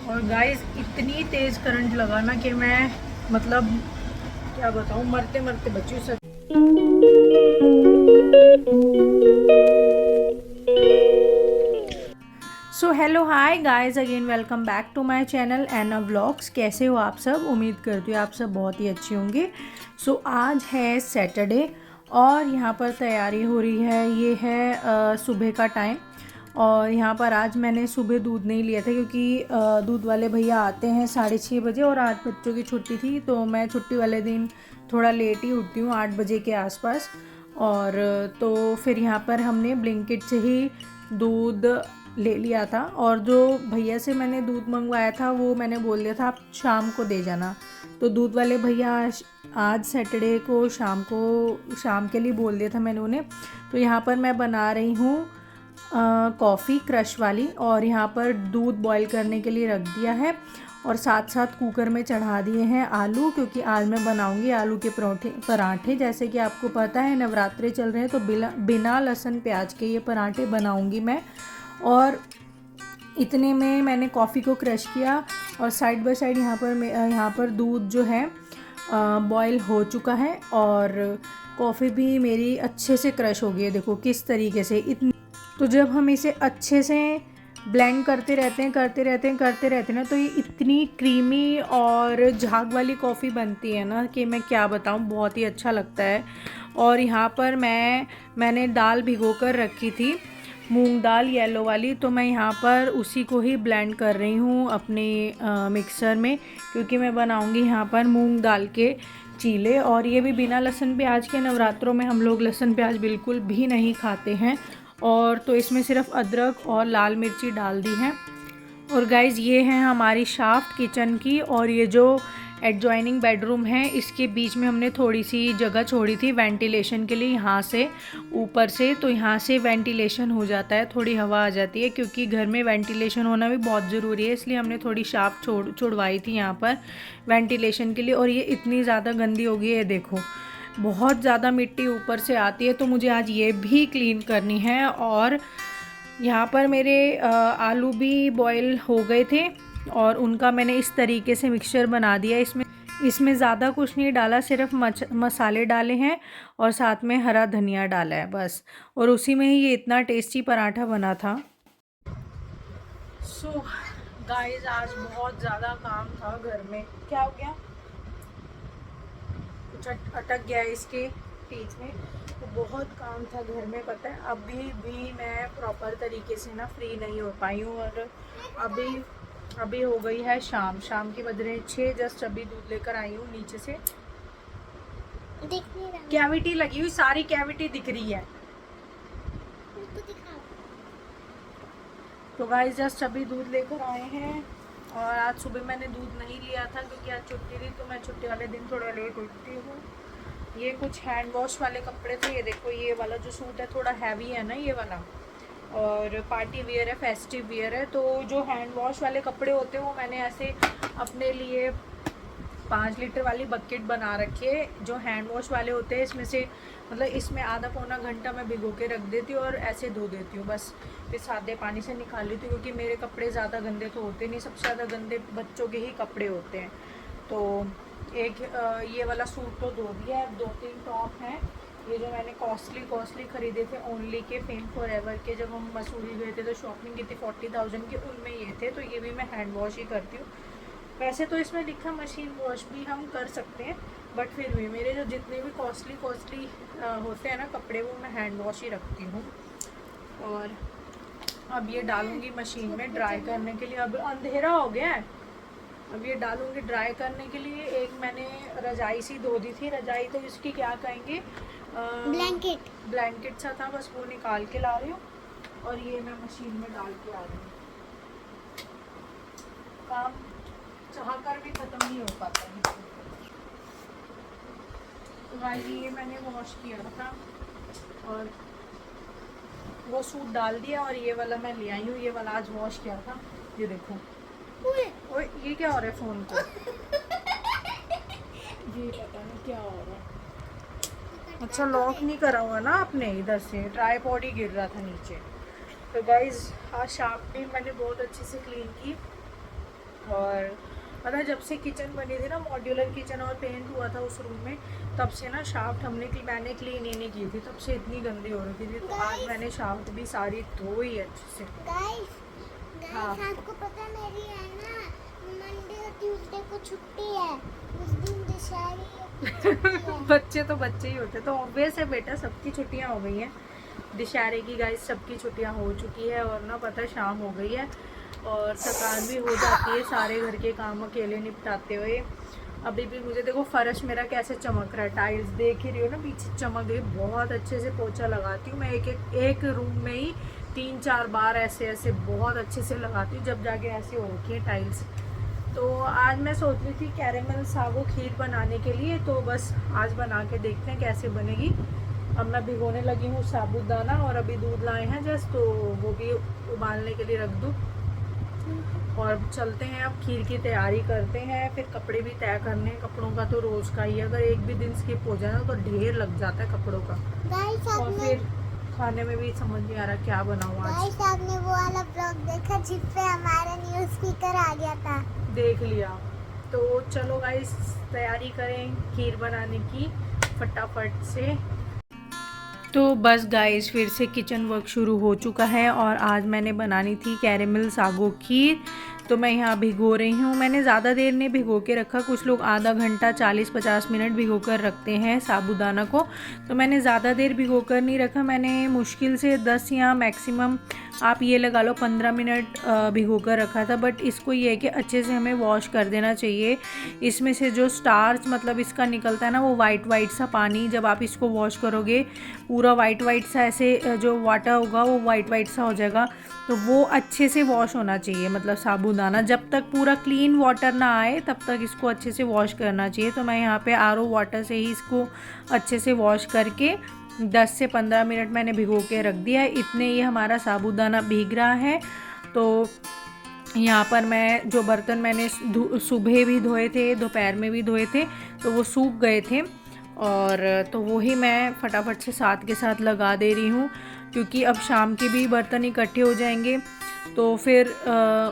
और गाइस इतनी तेज़ करंट लगा ना कि मैं मतलब क्या बताऊँ, मरते मरते बची सब। So hello hi guys, again welcome back to my channel Ana vlogs. कैसे हो आप सब? उम्मीद करती हूँ आप सब बहुत ही अच्छे होंगे। सो आज है सैटरडे और यहाँ पर तैयारी हो रही है। ये है सुबह का टाइम और यहाँ पर आज मैंने सुबह दूध नहीं लिया था क्योंकि दूध वाले भैया आते हैं 6:30 बजे और आज बच्चों की छुट्टी थी, तो मैं छुट्टी वाले दिन थोड़ा लेट ही उठती हूँ, 8 बजे के आसपास। और तो फिर यहाँ पर हमने ब्लिंकिट से ही दूध ले लिया था और जो भैया से मैंने दूध मंगवाया था वो मैंने बोल दिया था आप शाम को दे जाना। तो दूध वाले भैया आज सैटरडे को शाम के लिए बोल दिया था मैंने उन्हें। तो यहाँ पर मैं बना रही हूँ कॉफ़ी क्रश वाली और यहाँ पर दूध बॉईल करने के लिए रख दिया है और साथ साथ कुकर में चढ़ा दिए हैं आलू, क्योंकि आज मैं बनाऊंगी आलू के पराठे। जैसे कि आपको पता है नवरात्रे चल रहे हैं तो बिना लहसुन प्याज के ये पराठे बनाऊंगी मैं। और इतने में मैंने कॉफ़ी को क्रश किया और साइड बाय साइड यहाँ पर दूध जो है बॉईल हो चुका है और कॉफ़ी भी मेरी अच्छे से क्रश हो गई है। देखो किस तरीके से इतनी। तो जब हम इसे अच्छे से ब्लेंड करते रहते हैं ना, तो ये इतनी क्रीमी और झाग वाली कॉफ़ी बनती है ना कि मैं क्या बताऊँ, बहुत ही अच्छा लगता है। और यहाँ पर मैंने दाल भिगो कर रखी थी, मूंग दाल येलो वाली, तो मैं यहाँ पर उसी को ही ब्लेंड कर रही हूँ अपने मिक्सर में, क्योंकि मैं बनाऊँगी यहाँ पर मूंग दाल के चीले। और ये भी बिना लहसुन प्याज के। नवरात्रों में हम लोग लहसुन प्याज बिल्कुल भी नहीं खाते हैं और तो इसमें सिर्फ अदरक और लाल मिर्ची डाल दी है। और गाइज़ ये है हमारी शाफ्ट किचन की और ये जो एडजॉइनिंग बेडरूम है इसके बीच में हमने थोड़ी सी जगह छोड़ी थी वेंटिलेशन के लिए, यहाँ से ऊपर से, तो यहाँ से वेंटिलेशन हो जाता है, थोड़ी हवा आ जाती है, क्योंकि घर में वेंटिलेशन होना भी बहुत ज़रूरी है, इसलिए हमने थोड़ी शाफ्ट छुड़वाई थी यहाँ पर वेंटिलेशन के लिए। और ये इतनी ज़्यादा गंदी हो गई है, देखो बहुत ज़्यादा मिट्टी ऊपर से आती है, तो मुझे आज ये भी क्लीन करनी है। और यहाँ पर मेरे आलू भी बॉईल हो गए थे और उनका मैंने इस तरीके से मिक्सचर बना दिया। इसमें ज़्यादा कुछ नहीं डाला, सिर्फ मसाले डाले हैं और साथ में हरा धनिया डाला है बस, और उसी में ही ये इतना टेस्टी पराठा बना था। सो गाइस आज बहुत ज़्यादा काम था घर में। क्या हो गया? कुछ अटक गया इसके बीच में, तो बहुत काम था घर में, पता है। अभी भी मैं प्रॉपर तरीके से ना फ्री नहीं हो पाई हूँ और अभी हो गई है शाम की बज रहे 6। जस्ट अभी दूध लेकर आई हूँ नीचे से। कैविटी लगी हुई, सारी कैविटी दिख रही है। तो गाइस जस्ट अभी दूध लेकर आए हैं और आज सुबह मैंने दूध नहीं लिया था क्योंकि आज छुट्टी थी, तो मैं छुट्टी वाले दिन थोड़ा लेट उठती हूँ। ये कुछ हैंड वॉश वाले कपड़े थे, ये देखो ये वाला जो सूट है थोड़ा हैवी है ना ये वाला, और पार्टी वियर है, फेस्टिव वियर है। तो जो हैंड वॉश वाले कपड़े होते हैं वो मैंने ऐसे अपने लिए 5 लीटर वाली बकेट बना रखी है। जो हैंड वॉश वाले होते हैं इसमें से मतलब इसमें आधा पौना घंटा मैं भिगो के रख देती हूँ और ऐसे धो देती हूँ बस, फिर सादे पानी से निकाल लेती हूँ, क्योंकि मेरे कपड़े ज़्यादा गंदे तो होते नहीं, सबसे ज़्यादा गंदे बच्चों के ही कपड़े होते हैं। तो एक ये वाला सूट तो धो दिया है, 2-3 टॉप हैं ये जो मैंने कॉस्टली ख़रीदे थे ओनली के फेम फॉर एवर के। जब हम मसूरी गए थे तो शॉपिंग की थी 40,000 के, उनमें ये थे, तो ये भी मैं हैंड वॉश ही करती हूँ। वैसे तो इसमें लिखा मशीन वॉश भी हम कर सकते हैं, बट फिर भी मेरे जो जितने भी कॉस्टली होते हैं ना कपड़े, वो मैं हैंड वॉश ही रखती हूँ। और अब ये डालूँगी मशीन में ड्राई करने के लिए। अब अंधेरा हो गया है, अब ये डालूँगी ड्राई करने के लिए। एक मैंने रजाई सी धो दी थी, रजाई तो इसकी क्या कहेंगे, ब्लैंकेट सा था, बस वो निकाल के ला रही हूँ और ये मैं मशीन में डाल के आ रही हूँ। काम चाह कर भी ख़त्म नहीं हो पाता है। तो भाई ये मैंने वॉश किया था और वो सूट डाल दिया और ये वाला मैं ले आई हूँ, ये वाला आज वॉश किया था। ये देखो ओए ये क्या हो रहा है फ़ोन को, ये पता नहीं क्या हो रहा है। अच्छा लॉक नहीं करा हुआ ना आपने, इधर से ट्राइपॉड ही गिर रहा था नीचे। तो गाइज़ आज शाम भी मैंने बहुत अच्छे से क्लीन की पता है जब से किचन बनी थी ना, मॉड्यूलर किचन, और पेंट हुआ था उस रूम में, तब से ना शाफ्ट मैंने क्लीन ही नहीं की थी, तब से इतनी गंदी हो रही थी। तो आज मैंने शाफ्ट भी सारी धोई अच्छे से। हाँ, आपको पता है मेरी है ना मंडे और ट्यूसडे को छुट्टी है, उस दिन दशहरे। बच्चे तो बच्चे ही होते, तो ऑब्वियस है बेटा, सबकी छुट्टियां हो गई हैं। दशहरे की गाइस सबकी छुट्टियां हो चुकी है, और ना पता शाम हो गई है और थकान भी हो जाती है सारे घर के काम अकेले निपटाते हुए। अभी भी मुझे देखो फर्श मेरा कैसे चमक रहा है, टाइल्स देख ही रही हो ना पीछे चमक गई। बहुत अच्छे से पोछा लगाती हूँ मैं, एक रूम में ही 3-4 बार ऐसे बहुत अच्छे से लगाती हूँ, जब जाके ऐसे हो रखी है टाइल्स। तो आज मैं सोच रही थी कैरेमल सागो खीर बनाने के लिए, तो बस आज बना के देखते हैं कैसे बनेगी। अब मैं भिगोने लगी हूँ साबूदाना, और अभी दूध लाए हैं जस्ट, तो वो भी उबालने के लिए रख दूँ। और चलते हैं अब खीर की तैयारी करते हैं। फिर कपड़े भी तय करने हैं, कपड़ों का तो रोज़ का ही है, अगर एक भी दिन स्किप हो जाए ना तो ढेर लग जाता है कपड़ों का। और फिर खाने में भी समझ नहीं आ रहा क्या बनाऊँ आज। आपने वो वाला ब्लॉग देखा जिसपे हमारा न्यूज़ स्पीकर आ गया था? देख लिया। तो चलो गाइस तैयारी करें खीर बनाने की फटाफट से। तो बस गाइस फिर से किचन वर्क शुरू हो चुका है, और आज मैंने बनानी थी कैरेमल सागो खीर। तो मैं यहाँ भिगो रही हूँ, मैंने ज़्यादा देर नहीं भिगो के रखा, कुछ लोग आधा घंटा 40-50 मिनट भिगो कर रखते हैं साबूदाना को, तो मैंने ज़्यादा देर भिगो कर नहीं रखा। मैंने मुश्किल से 10 या मैक्सिमम आप ये लगा लो 15 मिनट भिगो कर रखा था। बट इसको ये है कि अच्छे से हमें वॉश कर देना चाहिए। इसमें से जो स्टार्च मतलब इसका निकलता है ना, वो वाइट सा पानी, जब आप इसको वॉश करोगे पूरा वाइट सा ऐसे जो वाटर होगा वो वाइट सा हो जाएगा। तो वो अच्छे से वॉश होना चाहिए, मतलब साबूदाना जब तक पूरा क्लीन वाटर ना आए तब तक इसको अच्छे से वॉश करना चाहिए। तो मैं यहाँ पे आरओ वाटर से ही इसको अच्छे से वॉश करके 10 से 15 मिनट मैंने भिगो के रख दिया है। इतने ये हमारा साबूदाना भीग रहा है। तो यहाँ पर मैं जो बर्तन मैंने सुबह भी धोए थे, दोपहर में भी धोए थे, तो वो सूख गए थे, और तो वही मैं फटाफट से साथ के साथ लगा दे रही हूँ, क्योंकि अब शाम के भी बर्तन इकट्ठे हो जाएंगे। तो फिर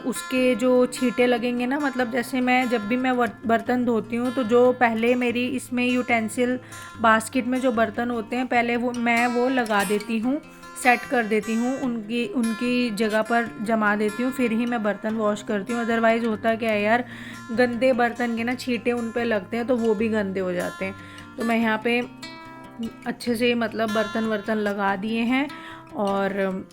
उसके जो छींटे लगेंगे ना, मतलब जैसे मैं जब भी मैं बर्तन धोती हूँ, तो जो पहले मेरी इसमें यूटेंसिल बास्केट में जो बर्तन होते हैं पहले मैं वो लगा देती हूँ, सेट कर देती हूँ, उनकी जगह पर जमा देती हूँ, फिर ही मैं बर्तन वॉश करती हूँ। अदरवाइज़ होता क्या है यार, गंदे बर्तन के ना छींटे उन पर लगते हैं, तो वो भी गंदे हो जाते हैं। तो मैं यहाँ पे अच्छे से मतलब बर्तन लगा दिए हैं, और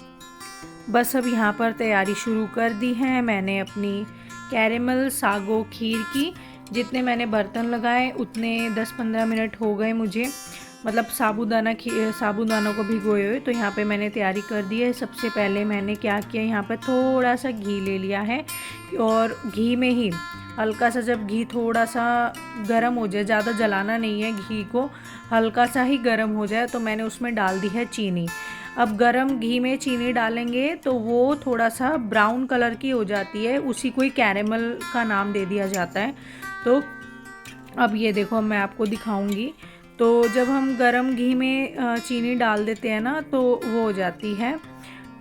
बस अब यहाँ पर तैयारी शुरू कर दी है मैंने अपनी कैरेमल सागो खीर की। जितने मैंने बर्तन लगाए उतने 10-15 मिनट हो गए मुझे, मतलब साबूदाना को भिगोए हुए। तो यहाँ पे मैंने तैयारी कर दी है। सबसे पहले मैंने क्या किया, यहाँ पे थोड़ा सा घी ले लिया है, और घी में ही हल्का सा, जब घी थोड़ा सा गर्म हो जाए, ज़्यादा जलाना नहीं है घी को, हल्का सा ही गर्म हो जाए, तो मैंने उसमें डाल दी है चीनी। अब गरम घी में चीनी डालेंगे तो वो थोड़ा सा ब्राउन कलर की हो जाती है, उसी को ही कैरेमल का नाम दे दिया जाता है। तो अब ये देखो मैं आपको दिखाऊंगी। तो जब हम गरम घी में चीनी डाल देते हैं ना, तो वो हो जाती है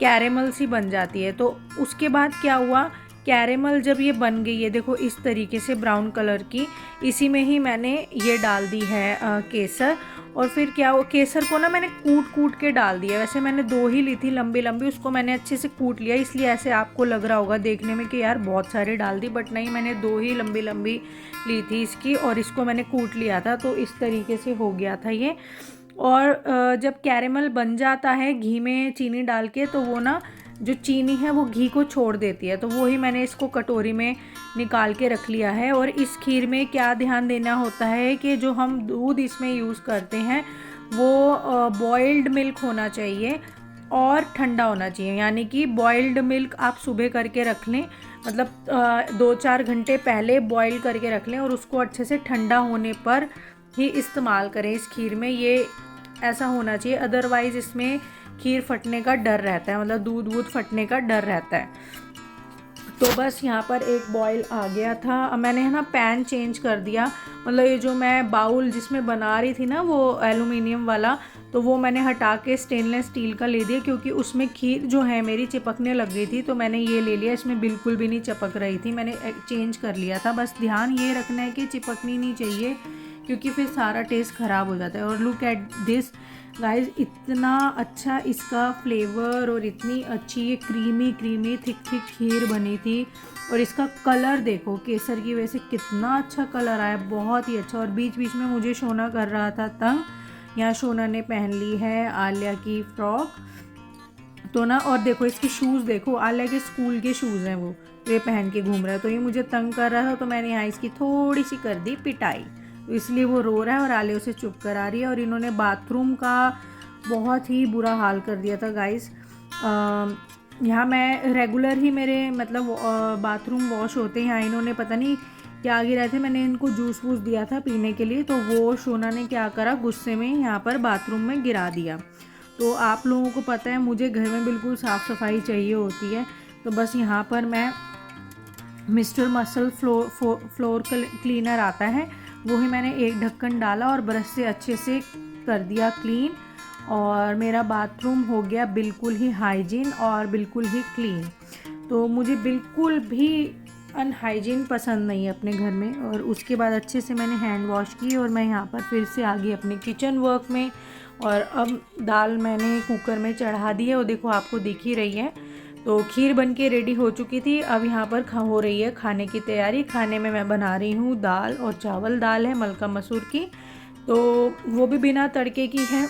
कैरेमल सी बन जाती है। तो उसके बाद क्या हुआ, कैरेमल जब ये बन गई है देखो इस तरीके से ब्राउन कलर की, इसी में ही मैंने ये डाल दी है केसर। और फिर क्या हुआ, केसर को ना मैंने कूट के डाल दिया। वैसे मैंने 2 ही ली थी लंबी लंबी, उसको मैंने अच्छे से कूट लिया, इसलिए ऐसे आपको लग रहा होगा देखने में कि यार बहुत सारी डाल दी, बट नहीं, मैंने 2 ही लंबी लंबी ली थी इसकी, और इसको मैंने कूट लिया था, तो इस तरीके से हो गया था ये। और जब कैरेमल बन जाता है घी में चीनी डाल के, तो वो ना जो चीनी है वो घी को छोड़ देती है, तो वही मैंने इसको कटोरी में निकाल के रख लिया है। और इस खीर में क्या ध्यान देना होता है कि जो हम दूध इसमें यूज़ करते हैं वो बॉइल्ड मिल्क होना चाहिए और ठंडा होना चाहिए। यानी कि बॉइल्ड मिल्क आप सुबह करके रख लें, मतलब 2-4 घंटे पहले बॉईल करके रख लें, और उसको अच्छे से ठंडा होने पर ही इस्तेमाल करें इस खीर में, ये ऐसा होना चाहिए। अदरवाइज़ इसमें खीर फटने का डर रहता है, मतलब दूध फटने का डर रहता है। तो बस यहाँ पर एक बॉईल आ गया था। अब मैंने है ना पैन चेंज कर दिया, मतलब ये जो मैं बाउल जिसमें बना रही थी ना वो एलुमिनियम वाला, तो वो मैंने हटा के स्टेनलेस स्टील का ले दिया, क्योंकि उसमें खीर जो है मेरी चिपकने लग गई थी। तो मैंने ये ले लिया, इसमें बिल्कुल भी नहीं चिपक रही थी, मैंने चेंज कर लिया था। बस ध्यान ये रखना है कि चिपकनी नहीं चाहिए, क्योंकि फिर सारा टेस्ट ख़राब हो जाता है। और लुक एट दिस गाइस, इतना अच्छा इसका फ्लेवर और इतनी अच्छी ये क्रीमी थिक खीर बनी थी। और इसका कलर देखो, केसर की वजह से कितना अच्छा कलर आया, बहुत ही अच्छा। और बीच बीच में मुझे शोना कर रहा था तंग। यहाँ शोना ने पहन ली है आलिया की फ्रॉक, तो ना, और देखो इसके शूज़ देखो, आलिया के स्कूल के शूज़ हैं वो, ये पहन के घूम रहा है। तो ये मुझे तंग कर रहा था, तो मैंने यहाँ इसकी थोड़ी सी कर दी पिटाई, तो इसलिए वो रो रहा है और आलिया उसे चुप करा रही है। और इन्होंने बाथरूम का बहुत ही बुरा हाल कर दिया था गाइस। यहाँ मैं रेगुलर ही मेरे मतलब बाथरूम वॉश होते हैं, यहाँ इन्होंने पता नहीं क्या गिरा थे, मैंने इनको जूस वूस दिया था पीने के लिए, तो वो शोना ने क्या करा, गुस्से में यहाँ पर बाथरूम में गिरा दिया। तो आप लोगों को पता है मुझे घर में बिल्कुल साफ़ सफाई चाहिए होती है, तो बस यहाँ पर मैं मिस्टर मसल फ्लोर क्लीनर आता है, वो ही मैंने एक ढक्कन डाला और ब्रश से अच्छे से कर दिया क्लीन। और मेरा बाथरूम हो गया बिल्कुल ही हाइजीन और बिल्कुल ही क्लीन। तो मुझे बिल्कुल भी अनहाइजीन पसंद नहीं है अपने घर में। और उसके बाद अच्छे से मैंने हैंड वॉश की और मैं यहाँ पर फिर से आ गई अपने किचन वर्क में। और अब दाल मैंने कुकर में चढ़ा दी है, वो देखो आपको दिख ही रही है। तो खीर बन के रेडी हो चुकी थी, अब यहाँ पर हो रही है खाने की तैयारी। खाने में मैं बना रही हूँ दाल और चावल। दाल है मलका मसूर की, तो वो भी बिना तड़के की है।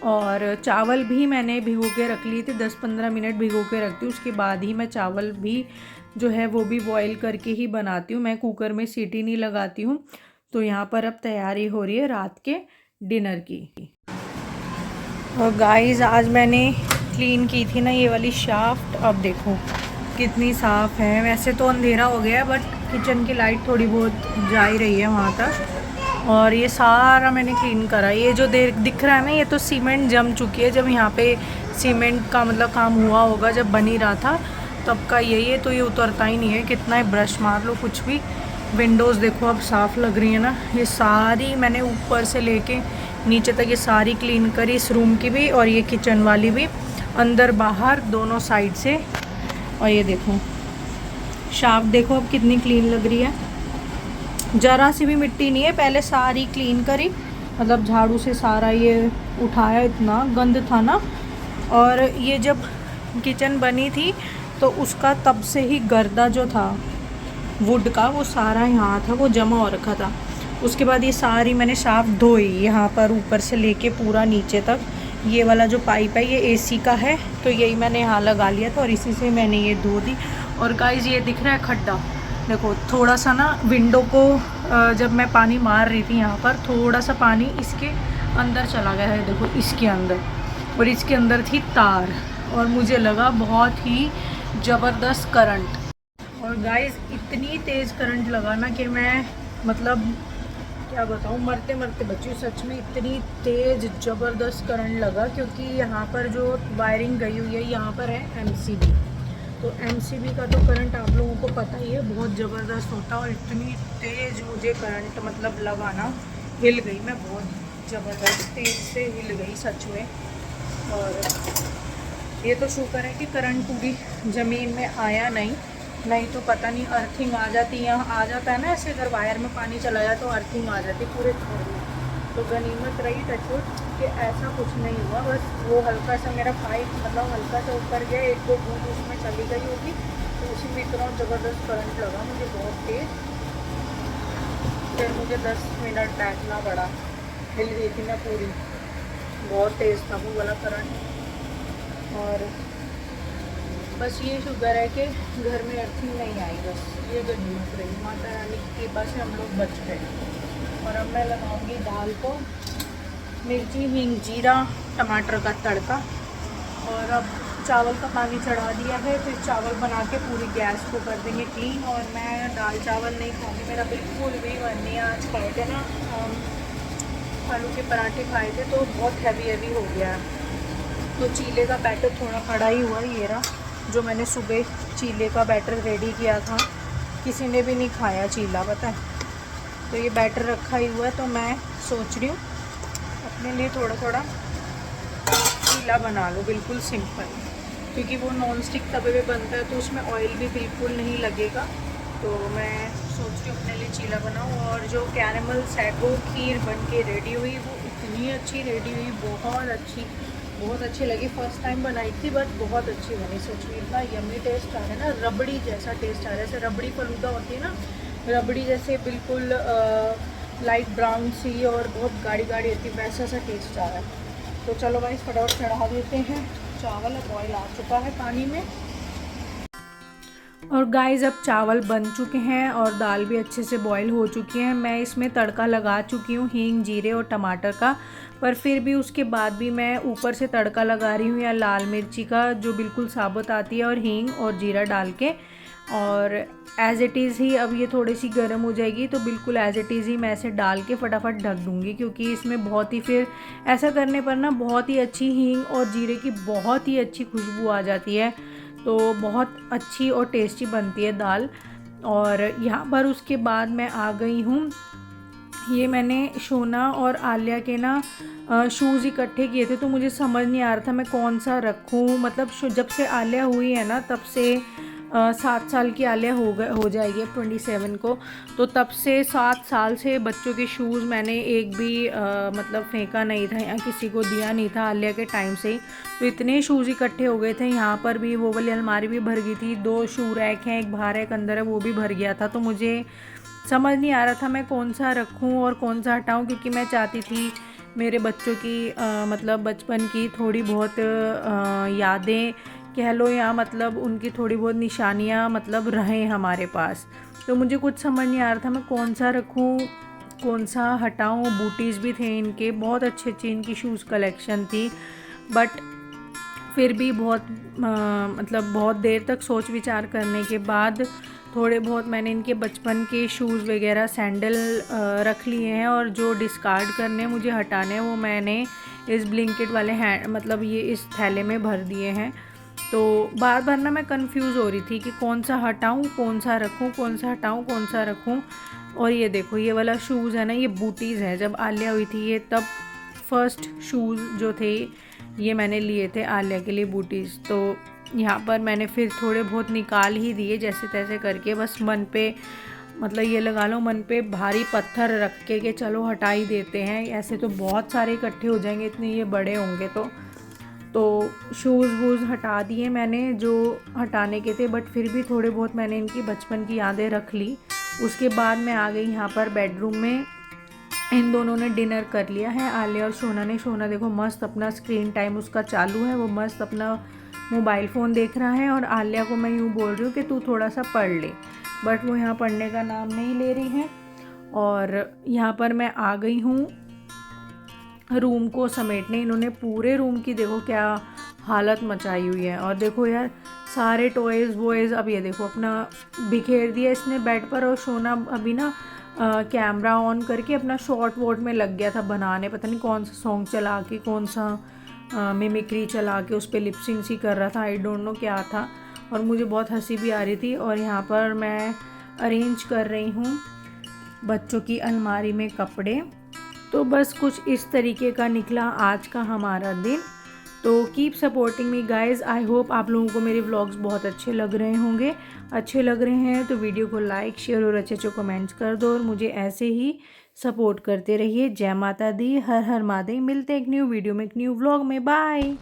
और चावल भी मैंने भिगो के रख लिए थे, 10-15 मिनट भिगो के रखती हूँ, उसके बाद ही मैं चावल भी जो है वो भी बॉईल करके ही बनाती हूँ, मैं कुकर में सीटी नहीं लगाती हूँ। तो यहाँ पर अब तैयारी हो रही है रात के डिनर की। और गाइस आज मैंने क्लीन की थी ना ये वाली शाफ्ट, अब देखो कितनी साफ़ है। वैसे तो अंधेरा हो गया बट किचन की लाइट थोड़ी बहुत जा ही रही है वहाँ तक। और ये सारा मैंने क्लीन करा। ये जो दिख रहा है ना, ये तो सीमेंट जम चुकी है, जब यहाँ पे सीमेंट का मतलब काम हुआ होगा, जब बन ही रहा था तब का यही है। तो ये उतरता ही नहीं है, कितना ही ब्रश मार लो कुछ भी। विंडोज़ देखो अब साफ़ लग रही है ना, ये सारी मैंने ऊपर से लेके नीचे तक ये सारी क्लीन करी, इस रूम की भी और ये किचन वाली भी, अंदर बाहर दोनों साइड से। और ये देखो शाफ्ट देखो अब कितनी क्लीन लग रही है, ज़रा सी भी मिट्टी नहीं है। पहले सारी क्लीन करी, मतलब झाड़ू से सारा ये उठाया, इतना गंद था ना। और ये जब किचन बनी थी तो उसका तब से ही गर्दा जो था वुड का, वो सारा यहाँ था, वो जमा हो रखा था। उसके बाद ये सारी मैंने शाफ्ट धोई, यहाँ पर ऊपर से लेके पूरा नीचे तक। ये वाला जो पाइप है ये एसी का है, तो यही मैंने यहाँ लगा लिया था और इसी से मैंने ये धो दी। और गाइस ये दिख रहा है खड्डा, देखो थोड़ा सा ना विंडो को जब मैं पानी मार रही थी यहाँ पर, थोड़ा सा पानी इसके अंदर चला गया है, देखो इसके अंदर। और इसके अंदर थी तार और मुझे लगा बहुत ही ज़बरदस्त करंट। और गाइस इतनी तेज़ करंट लगा ना कि मैं मतलब क्या बताऊँ, मरते मरते बची हूँ सच में। इतनी तेज़ ज़बरदस्त करंट लगा, क्योंकि यहाँ पर जो वायरिंग गई हुई है यहाँ पर है MCB। तो MCB का तो करंट आप लोगों को पता ही है, बहुत ज़बरदस्त होता है। और इतनी तेज़ मुझे करंट मतलब लगा ना, हिल गई मैं, बहुत ज़बरदस्त तेज़ से हिल गई सच में। और ये तो शुक्र है कि करंट पूरी ज़मीन में आया नहीं तो पता नहीं अर्थिंग आ जाती। यहाँ आ जाता है ना ऐसे, अगर वायर में पानी चला जाए तो अर्थिंग आ जाती पूरे घर में। तो गनीमत रही टचवुड कि ऐसा कुछ नहीं हुआ, बस वो हल्का सा मेरा पाइप मतलब हल्का सा ऊपर गया, 1-2 बूंद उसमें चली गई होगी, तो उसी में इतना ज़बरदस्त करंट लगा मुझे, बहुत तेज़। फिर मुझे 10 मिनट बैठना पड़ा, हिल गई थी मैं पूरी, बहुत तेज़ था वो वाला करंट। और बस ये शुक्र है कि घर में अर्थिंग नहीं आई, बस ये गनीमत रही, माता रानी की कृपा से हम लोग बच गए। और अब मैं लगाऊंगी दाल को मिर्ची हींग जीरा टमाटर का तड़का। और अब चावल का पानी चढ़ा दिया है, फिर चावल बना के पूरी गैस को कर देंगे क्लीन। और मैं दाल चावल नहीं खाऊंगी, मेरा बिल्कुल भी मन नहीं। आज खाए थे ना आलू के पराठे खाए थे, तो बहुत हैवी हो गया, तो चीले का बैटर थोड़ा खड़ा ही हुआ, ये रहा। जो मैंने सुबह चीले का बैटर रेडी किया था, किसी ने भी नहीं खाया चीला, पता है। तो ये बैटर रखा ही हुआ है, तो मैं सोच रही हूँ अपने लिए थोड़ा थोड़ा चीला बना लूँ, बिल्कुल सिंपल, क्योंकि वो नॉन स्टिक तवे पे बनता है तो उसमें ऑयल भी बिल्कुल नहीं लगेगा। तो मैं सोच रही हूँ अपने लिए चीला बनाऊँ। और जो कैरेमल सैगो खीर बन के रेडी हुई, वो इतनी अच्छी रेडी हुई, बहुत अच्छी लगी। फर्स्ट टाइम बनाई थी बट बहुत अच्छी बनी, सच में इतना यम्मी टेस्ट आ रहा है ना, रबड़ी जैसा टेस्ट आ रहा है। जैसे रबड़ी फलूदा होती है ना, रबड़ी जैसे बिल्कुल लाइट ब्राउन सी और बहुत गाढ़ी गाढ़ी होती है, वैसा सा टेस्ट आ रहा है। तो चलो भाई फटाफट चढ़ा देते हैं। चावल बॉयल आ चुका है पानी में। और गाइस अब चावल बन चुके हैं और दाल भी अच्छे से बॉईल हो चुकी है। मैं इसमें तड़का लगा चुकी हूँ हींग, जीरे और टमाटर का, पर फिर भी उसके बाद भी मैं ऊपर से तड़का लगा रही हूँ या लाल मिर्ची का, जो बिल्कुल साबुत आती है, और हींग और जीरा डाल के। और एज़ इट इज़ ही अब ये थोड़ी सी गर्म हो जाएगी तो बिल्कुल एज़ इट इज़ ही मैं इसे डाल के फटाफट ढक दूँगी, क्योंकि इसमें बहुत ही फिर ऐसा करने पर ना बहुत ही अच्छी हींग और जीरे की बहुत ही अच्छी खुशबू आ जाती है, तो बहुत अच्छी और टेस्टी बनती है दाल। और यहाँ पर उसके बाद मैं आ गई हूँ, ये मैंने शोना और आलिया के ना शूज़ इकट्ठे किए थे, तो मुझे समझ नहीं आ रहा था मैं कौन सा रखूँ। मतलब जब से आलिया हुई है ना, तब से 7 साल की आलिया हो जाएगी 27 को, तो तब से 7 साल से बच्चों के शूज़ मैंने एक भी मतलब फेंका नहीं था या किसी को दिया नहीं था आलिया के टाइम से ही। तो इतने शूज़ इकट्ठे हो गए थे। यहाँ पर भी वो वाली अलमारी भी भर गई थी, 2 शू रैक हैं, एक बाहर एक अंदर है, वो भी भर गया था। तो मुझे समझ नहीं आ रहा था मैं कौन सा रखूँ और कौन सा हटाऊँ, क्योंकि मैं चाहती थी मेरे बच्चों की मतलब बचपन की थोड़ी बहुत यादें कह लो, या मतलब उनकी थोड़ी बहुत निशानियाँ मतलब रहें हमारे पास। तो मुझे कुछ समझ नहीं आ रहा था मैं कौन सा रखूँ, कौन सा हटाऊँ। बूटीज़ भी थे इनके, बहुत अच्छी इनकी शूज़ कलेक्शन थी, बट फिर भी बहुत मतलब बहुत देर तक सोच विचार करने के बाद थोड़े बहुत मैंने इनके बचपन के शूज़ वगैरह, सैंडल रख लिए हैं, और जो डिस्कार्ड करने मुझे हटाने वो मैंने इस ब्लिंकिट वाले मतलब ये इस थैले में भर दिए हैं। तो बार बार ना मैं कंफ्यूज हो रही थी कि कौन सा हटाऊं, कौन सा रखूं, कौन सा हटाऊं, कौन सा रखूं। और ये देखो ये वाला शूज़ है ना, ये बूटीज़ है, जब आलिया हुई थी ये तब फर्स्ट शूज़ जो थे ये मैंने लिए थे आलिया के लिए, बूटीज़। तो यहाँ पर मैंने फिर थोड़े बहुत निकाल ही दिए जैसे तैसे करके, बस मन पे मतलब ये लगा लो मन पे भारी पत्थर रख के चलो हटा ही देते हैं, ऐसे तो बहुत सारे इकट्ठे हो जाएंगे इतने ये बड़े होंगे। तो शूज़ वूज़ हटा दिए मैंने जो हटाने के थे, बट फिर भी थोड़े बहुत मैंने इनकी बचपन की यादें रख ली। उसके बाद मैं आ गई यहाँ पर बेडरूम में। इन दोनों ने डिनर कर लिया है, आलिया और सोना ने। सोना देखो मस्त अपना स्क्रीन टाइम उसका चालू है, वो मस्त अपना मोबाइल फ़ोन देख रहा है, और आलिया को मैं यूँ बोल रही हूँ कि तू थोड़ा सा पढ़ ले, बट वो यहाँ पढ़ने का नाम नहीं ले रही हैं। और यहाँ पर मैं आ गई हूँ रूम को समेटने। इन्होंने पूरे रूम की देखो क्या हालत मचाई हुई है, और देखो यार सारे टॉयज़ वॉयज़ अब ये देखो अपना बिखेर दिया इसने बेड पर। और सोना अभी ना कैमरा ऑन करके अपना शॉर्ट वॉट में लग गया था बनाने, पता नहीं कौन सा सॉन्ग चला के, कौन सा मिमिक्री चला के उस पर लिपसिंग सी कर रहा था, आई डोंट नो क्या था, और मुझे बहुत हंसी भी आ रही थी। और यहाँ पर मैं अरेंज कर रही हूँ बच्चों की अलमारी में कपड़े। तो बस कुछ इस तरीके का निकला आज का हमारा दिन। तो keep supporting me guys. I hope आप लोगों को मेरे व्लॉग्स बहुत अच्छे लग रहे होंगे। अच्छे लग रहे हैं तो वीडियो को लाइक, शेयर और अच्छे कमेंट्स कर दो, और मुझे ऐसे ही सपोर्ट करते रहिए। जय माता दी, हर हर महादेव। मिलते हैं एक न्यू वीडियो में, एक न्यू व्लॉग में। बाय।